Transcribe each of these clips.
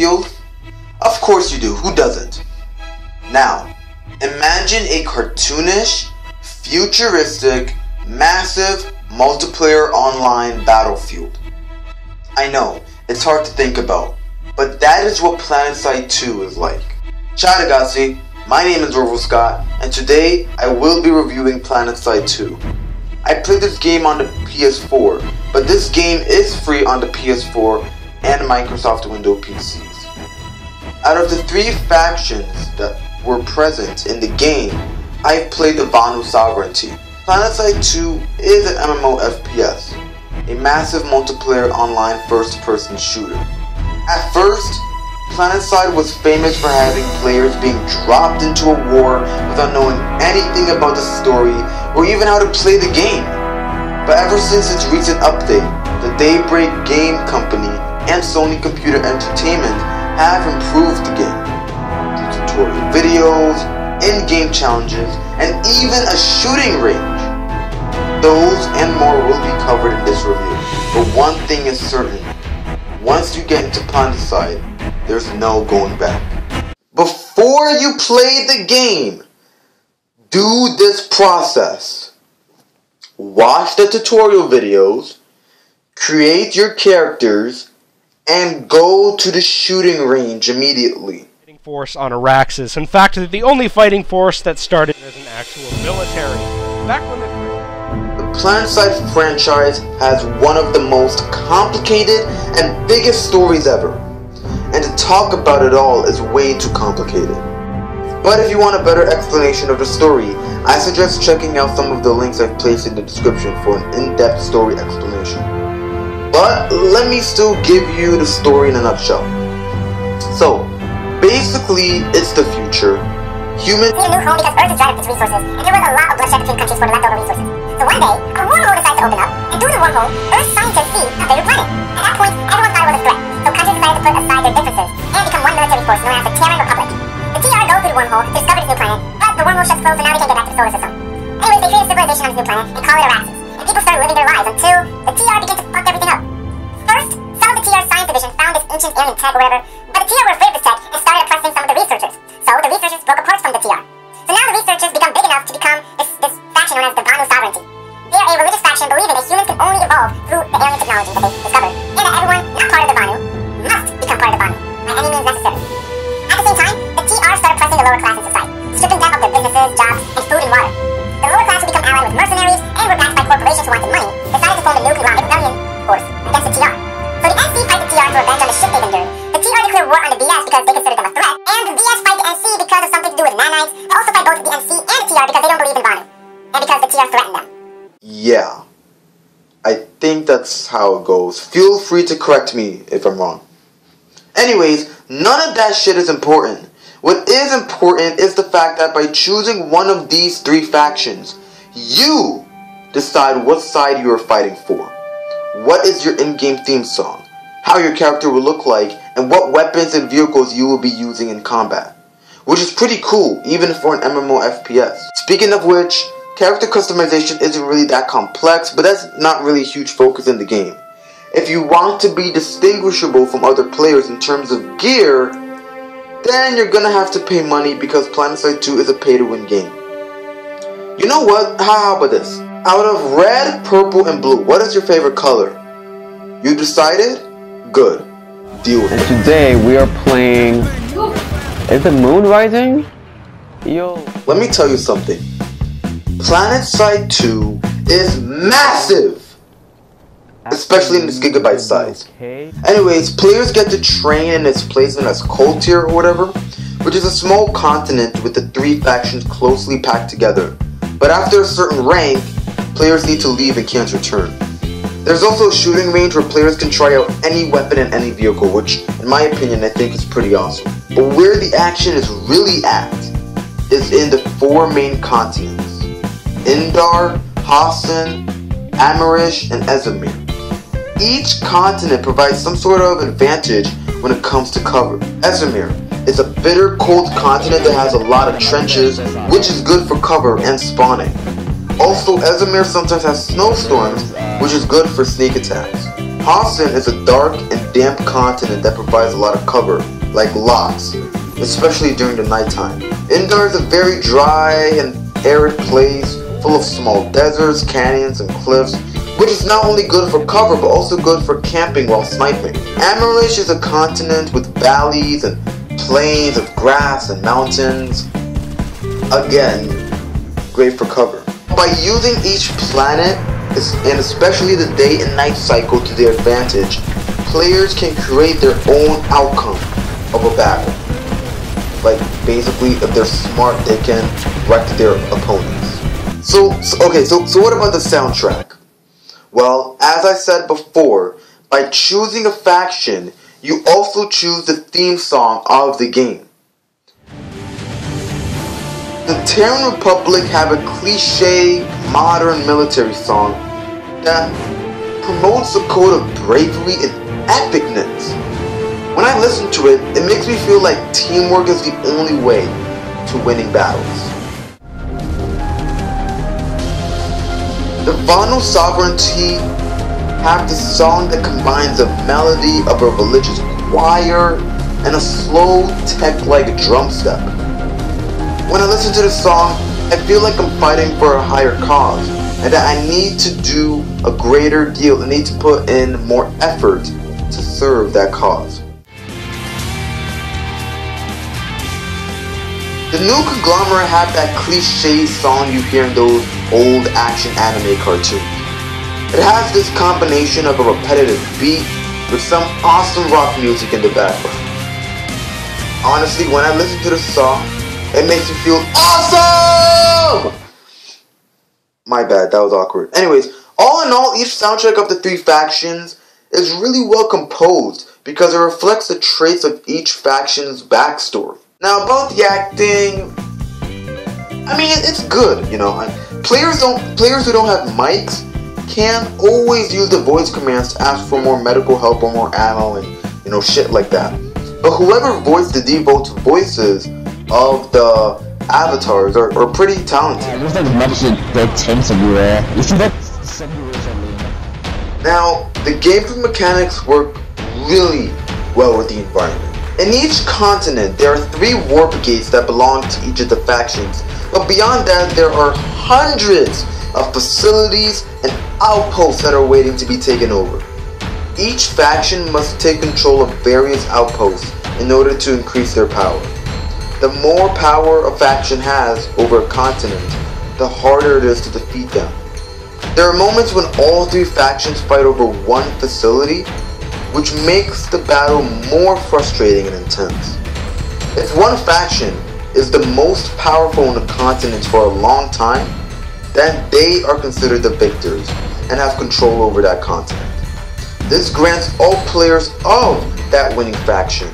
battlefield? Of course you do, who doesn't? Now, imagine a cartoonish, futuristic, massive, multiplayer online battlefield. I know, it's hard to think about, but that is what Planetside 2 is like. Ciao ragazzi, my name is Orville Scott, and today I will be reviewing Planetside 2. I played this game on the PS4, but this game is free on the PS4 and Microsoft Windows PCs. Out of the 3 factions that were present in the game, I've played the Vanu Sovereignty. Planetside 2 is an MMO FPS, a massive multiplayer online first-person shooter. At first, Planetside was famous for having players being dropped into a war without knowing anything about the story or even how to play the game. But ever since its recent update, the Daybreak Game Company and Sony Computer Entertainment have improved the game through tutorial videos, in-game challenges, and even a shooting range. Those and more will be covered in this review, but one thing is certain: once you get into Planetside, there's no going back. Before you play the game, do this process. Watch the tutorial videos, create your characters, and go to the shooting range immediately. Force on Araxis. In fact, they're the only fighting force that started as an actual military. Back when the Planetside franchise has one of the most complicated and biggest stories ever. And to talk about it all is way too complicated. But if you want a better explanation of the story, I suggest checking out some of the links I've placed in the description for an in-depth story explanation. But let me still give you the story in a nutshell. So, basically, it's the future. Humans need a new home because Earth is dried up its resources, and there was a lot of bloodshed between countries for the leftover resources. So one day, a wormhole decides to open up, and through the wormhole, Earth scientists see a bigger planet. At that point, everyone thought it was a threat, so countries decided to put aside their differences and become one military force known as the Terran Republic. The TR go through the wormhole to discover this new planet, but the wormhole shuts closed, and now they can't get back to the solar system. Anyways, they create a civilization on this new planet and call it Araxis, and people started living their lives until the TR began to fuck everything up. First, some of the TR science division found this ancient alien tech or whatever, but the TR were afraid of this tech and started oppressing some of the researchers. So the researchers broke apart from the TR. So now the researchers become big enough to become this faction known as the Vanu Sovereignty. They are a religious faction believing that humans can only evolve through the alien technology that they discovered, and that everyone not part of the Vanu must become part of the Vanu by any means necessary. At the same time, the TR start oppressing the lower class in society, stripping them of their businesses, jobs, and food and water. The lower class would become allied with mercenaries and were backed by corporations who wanted money, decided to form a new conglomerate rebellion force against the TR. So the NC fight the TR for revenge on the shit they've endured. The TR declare war on the VS because they consider them a threat, and the VS fight the NC because of something to do with nanites. They also fight both the NC and the TR because they don't believe in Vanu, and because the TR threatened them. Yeah, I think that's how it goes. Feel free to correct me if I'm wrong. Anyways, none of that shit is important. What is important is the fact that by choosing one of these 3 factions, you decide what side you are fighting for. What is your in-game theme song, how your character will look like, and what weapons and vehicles you will be using in combat. Which is pretty cool, even for an MMO FPS. Speaking of which, character customization isn't really that complex, but that's not really a huge focus in the game. If you want to be distinguishable from other players in terms of gear, then you're gonna have to pay money because Planetside 2 is a pay-to-win game. You know what? How about this? Out of red, purple, and blue, what is your favorite color? You decided? Good. Deal with it. And today we are playing... Is the moon rising? Yo. Let me tell you something. Planetside 2 is massive! Especially in its gigabyte size. Anyways, players get to train in its placement as Coltier or whatever, which is a small continent with the 3 factions closely packed together. But after a certain rank, players need to leave and can't return. There's also a shooting range where players can try out any weapon and any vehicle, which, in my opinion, I think is pretty awesome. But where the action is really at is in the 4 main continents: Indar, Hassan, Amerish, and Ezamir. Each continent provides some sort of advantage when it comes to cover. Ezamir is a bitter, cold continent that has a lot of trenches, which is good for cover and spawning. Also, Ezamir sometimes has snowstorms, which is good for sneak attacks. Hassan is a dark and damp continent that provides a lot of cover, like lots, especially during the nighttime. Indar is a very dry and arid place full of small deserts, canyons, and cliffs, which is not only good for cover but also good for camping while sniping. Amarish is a continent with valleys and plains of grass and mountains. Again, great for cover. By using each planet, and especially the day and night cycle to their advantage, players can create their own outcome of a battle. Like, basically, if they're smart, they can wreck their opponents. So what about the soundtrack? Well, as I said before, by choosing a faction, you also choose the theme song of the game. The Terran Republic have a cliche, modern military song that promotes the code of bravery and epicness. When I listen to it, it makes me feel like teamwork is the only way to winning battles. The Vanu Sovereignty have the song that combines the melody of a religious choir and a slow tech-like drum step. When I listen to this song, I feel like I'm fighting for a higher cause, and that I need to do a greater deal, I need to put in more effort to serve that cause. The new conglomerate have that cliche song you hear in those old action anime cartoons. It has this combination of a repetitive beat with some awesome rock music in the background. Honestly, when I listen to the song, it makes me feel awesome! My bad, that was awkward. Anyways, all in all, each soundtrack of the three factions is really well composed because it reflects the traits of each faction's backstory. Now, about the acting, I mean, it's good, you know. Players who don't have mics can't always use the voice commands to ask for more medical help or more ammo and, you know, shit like that. But whoever voiced the default voices of the avatars are pretty talented. There's like medicine, dead tanks everywhere. You see that? Now, the gameplay mechanics work really well with the environment. In each continent, there are 3 warp gates that belong to each of the factions, but beyond that, there are hundreds of facilities and outposts that are waiting to be taken over. Each faction must take control of various outposts in order to increase their power. The more power a faction has over a continent, the harder it is to defeat them. There are moments when all 3 factions fight over one facility, which makes the battle more frustrating and intense. If one faction is the most powerful on the continent for a long time, then they are considered the victors and have control over that continent. This grants all players of that winning faction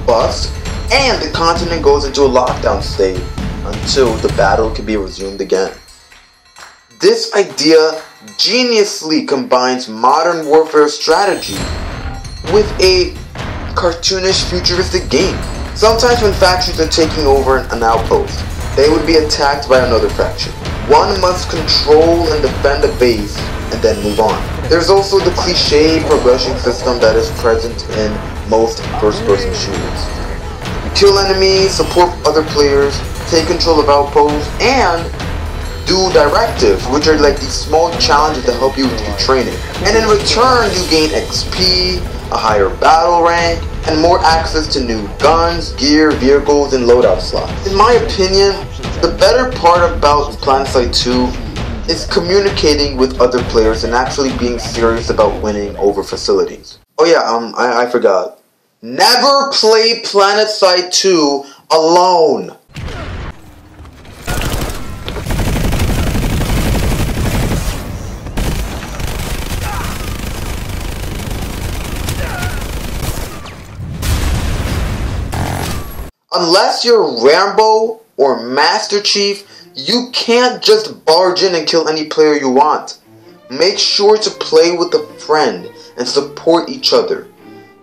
buffs, and the continent goes into a lockdown state until the battle can be resumed again. This idea geniusly combines modern warfare strategy with a cartoonish futuristic game. Sometimes when factions are taking over an outpost, they would be attacked by another faction. One must control and defend a base and then move on. There's also the cliche progression system that is present in most first-person shooters. You kill enemies, support other players, take control of outposts, and do directives, which are like these small challenges that help you with your training. And in return, you gain XP, a higher battle rank, and more access to new guns, gear, vehicles, and loadout slots. In my opinion, the better part about Planetside 2 is communicating with other players and actually being serious about winning over facilities. Oh yeah, I forgot. Never play Planetside 2 alone! Unless you're Rambo or Master Chief, you can't just barge in and kill any player you want. Make sure to play with a friend and support each other.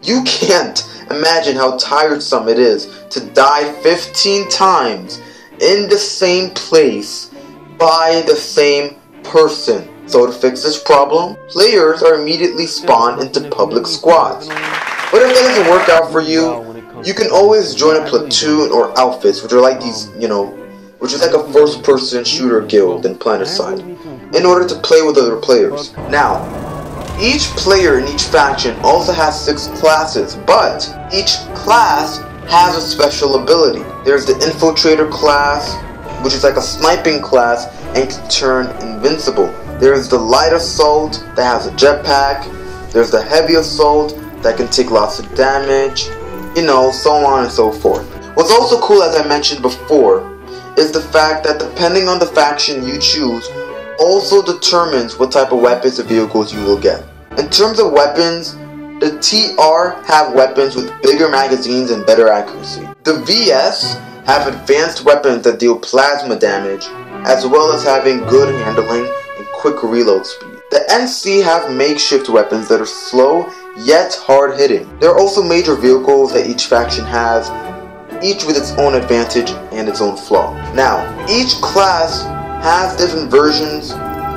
You can't imagine how tiresome it is to die 15 times in the same place by the same person. So to fix this problem, players are immediately spawned into public squads. But if that doesn't work out for you, You can always join a platoon or outfits, which are like these, which is like a first-person shooter guild in Planetside, in order to play with other players. Now, each player in each faction also has 6 classes, but each class has a special ability. There's the Infiltrator class, which is like a sniping class and can turn invincible. There's the Light Assault that has a jetpack. There's the Heavy Assault that can take lots of damage, so on and so forth. What's also cool, as I mentioned before, is the fact that depending on the faction you choose also determines what type of weapons and vehicles you will get. In terms of weapons, the TR have weapons with bigger magazines and better accuracy. The VS have advanced weapons that deal plasma damage, as well as having good handling and quick reload speed. The NC have makeshift weapons that are slow yet hard hitting. There are also major vehicles that each faction has, each with its own advantage and its own flaw. Now, each class has different versions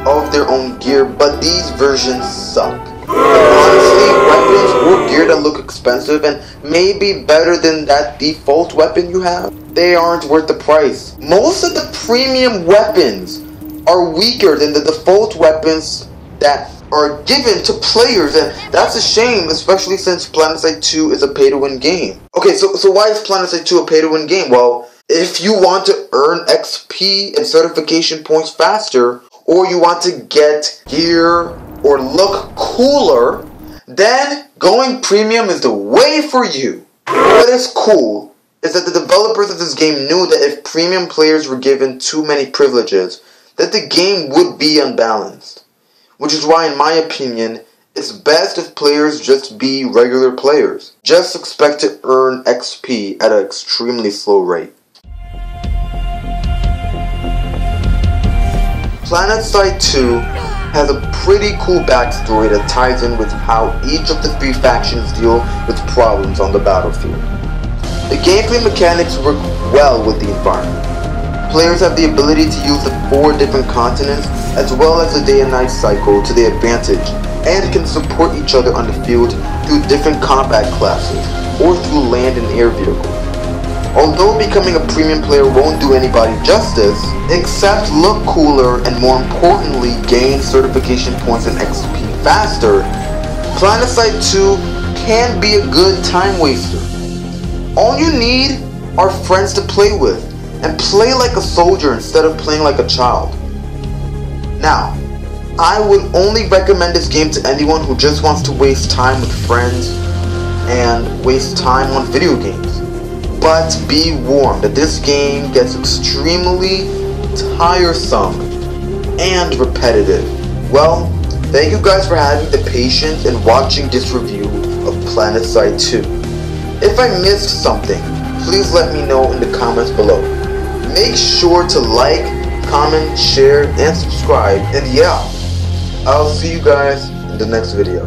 of their own gear, but these versions suck. Honestly, weapons or gear that look expensive and maybe better than that default weapon you have, they aren't worth the price. Most of the premium weapons are weaker than the default weapons that are given to players, and that's a shame, especially since Planetside 2 is a pay-to-win game. Okay, so why is Planetside 2 a pay-to-win game? Well, if you want to earn XP and certification points faster, or you want to get gear or look cooler, then going premium is the way for you. What is cool is that the developers of this game knew that if premium players were given too many privileges, that the game would be unbalanced. Which is why, in my opinion, it's best if players just be regular players. Just expect to earn XP at an extremely slow rate. Planetside 2 has a pretty cool backstory that ties in with how each of the 3 factions deal with problems on the battlefield. The gameplay mechanics work well with the environment. Players have the ability to use the 4 different continents as well as the day and night cycle to their advantage, and can support each other on the field through different combat classes or through land and air vehicles. Although becoming a premium player won't do anybody justice, except look cooler and more importantly gain certification points and XP faster, Planetside 2 can be a good time waster. All you need are friends to play with, and play like a soldier instead of playing like a child. Now, I would only recommend this game to anyone who just wants to waste time with friends and waste time on video games. But be warned that this game gets extremely tiresome and repetitive. Well, thank you guys for having the patience and watching this review of Planetside 2. If I missed something, please let me know in the comments below. Make sure to like, comment, share, and subscribe. And yeah, I'll see you guys in the next video.